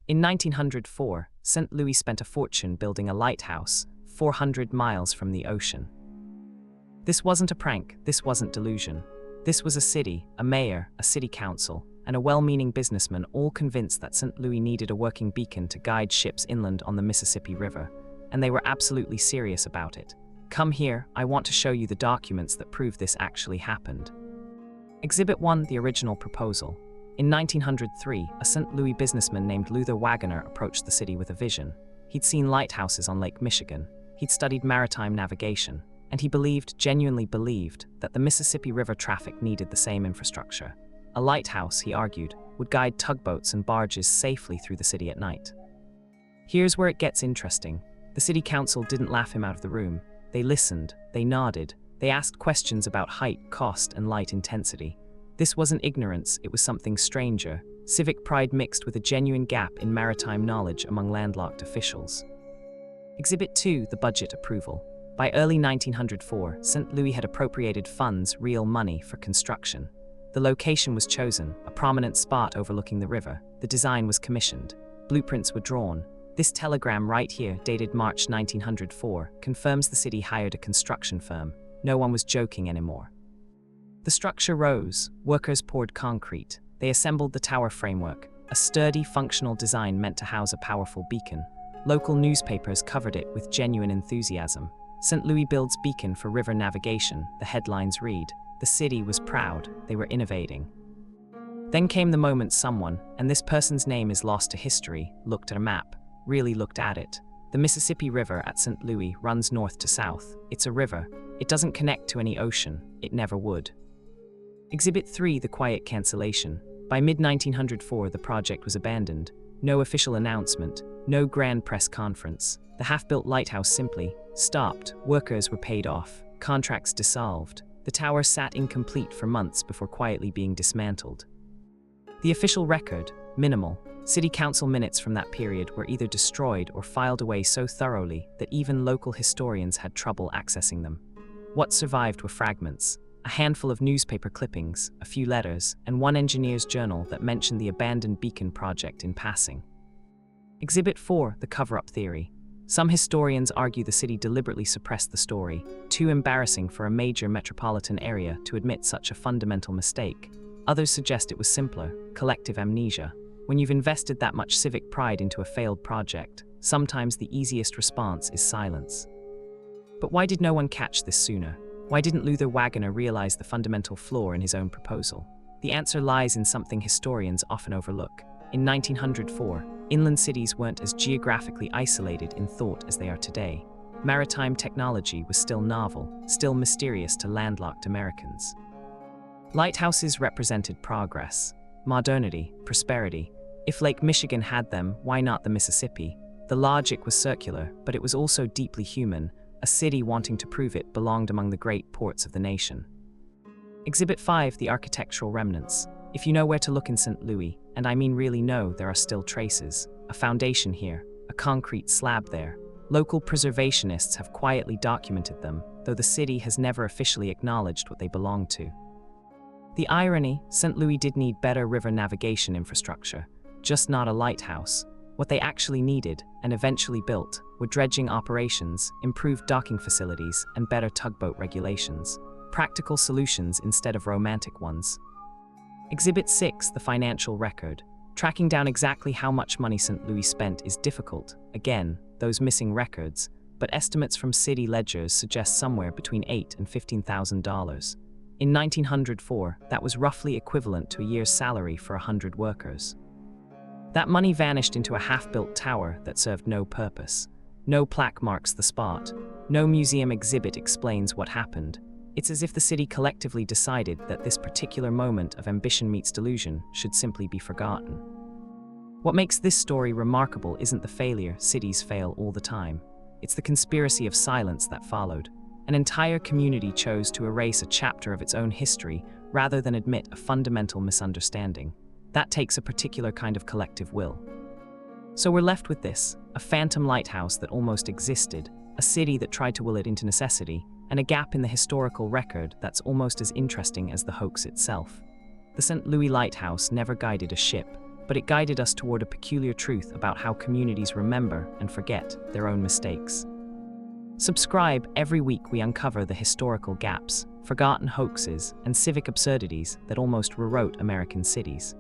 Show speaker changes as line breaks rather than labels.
In 1904, St. Louis spent a fortune building a lighthouse 400 miles from the ocean. This wasn't a prank, this wasn't delusion. This was a city, a mayor, a city council, and a well-meaning businessman all convinced that St. Louis needed a working beacon to guide ships inland on the Mississippi River, and they were absolutely serious about it. Come here, I want to show you the documents that prove this actually happened. Exhibit 1, the original proposal. In 1903, a St. Louis businessman named Luther Waggoner approached the city with a vision. He'd seen lighthouses on Lake Michigan, he'd studied maritime navigation, and he genuinely believed, that the Mississippi River traffic needed the same infrastructure. A lighthouse, he argued, would guide tugboats and barges safely through the city at night. Here's where it gets interesting. The city council didn't laugh him out of the room. They listened, they nodded, they asked questions about height, cost, and light intensity. This wasn't ignorance, it was something stranger, civic pride mixed with a genuine gap in maritime knowledge among landlocked officials. Exhibit 2, the budget approval. By early 1904, St. Louis had appropriated funds, real money, for construction. The location was chosen, a prominent spot overlooking the river. The design was commissioned. Blueprints were drawn. This telegram right here, dated March 1904, confirms the city hired a construction firm. No one was joking anymore. The structure rose. Workers poured concrete. They assembled the tower framework, a sturdy, functional design meant to house a powerful beacon. Local newspapers covered it with genuine enthusiasm. St. Louis builds beacon for river navigation, the headlines read. The city was proud, they were innovating. Then came the moment someone, and this person's name is lost to history, looked at a map, really looked at it. The Mississippi River at St. Louis runs north to south. It's a river. It doesn't connect to any ocean. It never would. Exhibit 3, the quiet cancellation. By mid-1904, the project was abandoned. No official announcement, no grand press conference. The half-built lighthouse simply stopped. Workers were paid off. Contracts dissolved. The tower sat incomplete for months before quietly being dismantled. The official record, minimal. City council minutes from that period were either destroyed or filed away so thoroughly that even local historians had trouble accessing them. What survived were fragments. A handful of newspaper clippings, a few letters, and one engineer's journal that mentioned the abandoned beacon project in passing. Exhibit 4, the cover-up theory. Some historians argue the city deliberately suppressed the story, too embarrassing for a major metropolitan area to admit such a fundamental mistake. Others suggest it was simpler, collective amnesia. When you've invested that much civic pride into a failed project, sometimes the easiest response is silence. But why did no one catch this sooner? Why didn't Luther Waggoner realize the fundamental flaw in his own proposal? The answer lies in something historians often overlook. In 1904, inland cities weren't as geographically isolated in thought as they are today. Maritime technology was still novel, still mysterious to landlocked Americans. Lighthouses represented progress, modernity, prosperity. If Lake Michigan had them, why not the Mississippi? The logic was circular, but it was also deeply human. A city wanting to prove it belonged among the great ports of the nation. Exhibit 5, the architectural remnants. If you know where to look in St. Louis, and I mean really know, there are still traces. A foundation here, a concrete slab there. Local preservationists have quietly documented them, though the city has never officially acknowledged what they belong to. The irony, St. Louis did need better river navigation infrastructure, just not a lighthouse. What they actually needed, and eventually built, were dredging operations, improved docking facilities, and better tugboat regulations. Practical solutions instead of romantic ones. Exhibit 6, the financial record. Tracking down exactly how much money St. Louis spent is difficult. Again, those missing records, but estimates from city ledgers suggest somewhere between $8,000 and $15,000. In 1904, that was roughly equivalent to a year's salary for 100 workers. That money vanished into a half-built tower that served no purpose. No plaque marks the spot. No museum exhibit explains what happened. It's as if the city collectively decided that this particular moment of ambition meets delusion should simply be forgotten. What makes this story remarkable isn't the failure, cities fail all the time. It's the conspiracy of silence that followed. An entire community chose to erase a chapter of its own history rather than admit a fundamental misunderstanding. That takes a particular kind of collective will. So we're left with this, a phantom lighthouse that almost existed, a city that tried to will it into necessity, and a gap in the historical record that's almost as interesting as the hoax itself. The St. Louis Lighthouse never guided a ship, but it guided us toward a peculiar truth about how communities remember and forget their own mistakes. Subscribe. Every week we uncover the historical gaps, forgotten hoaxes, and civic absurdities that almost rewrote American cities.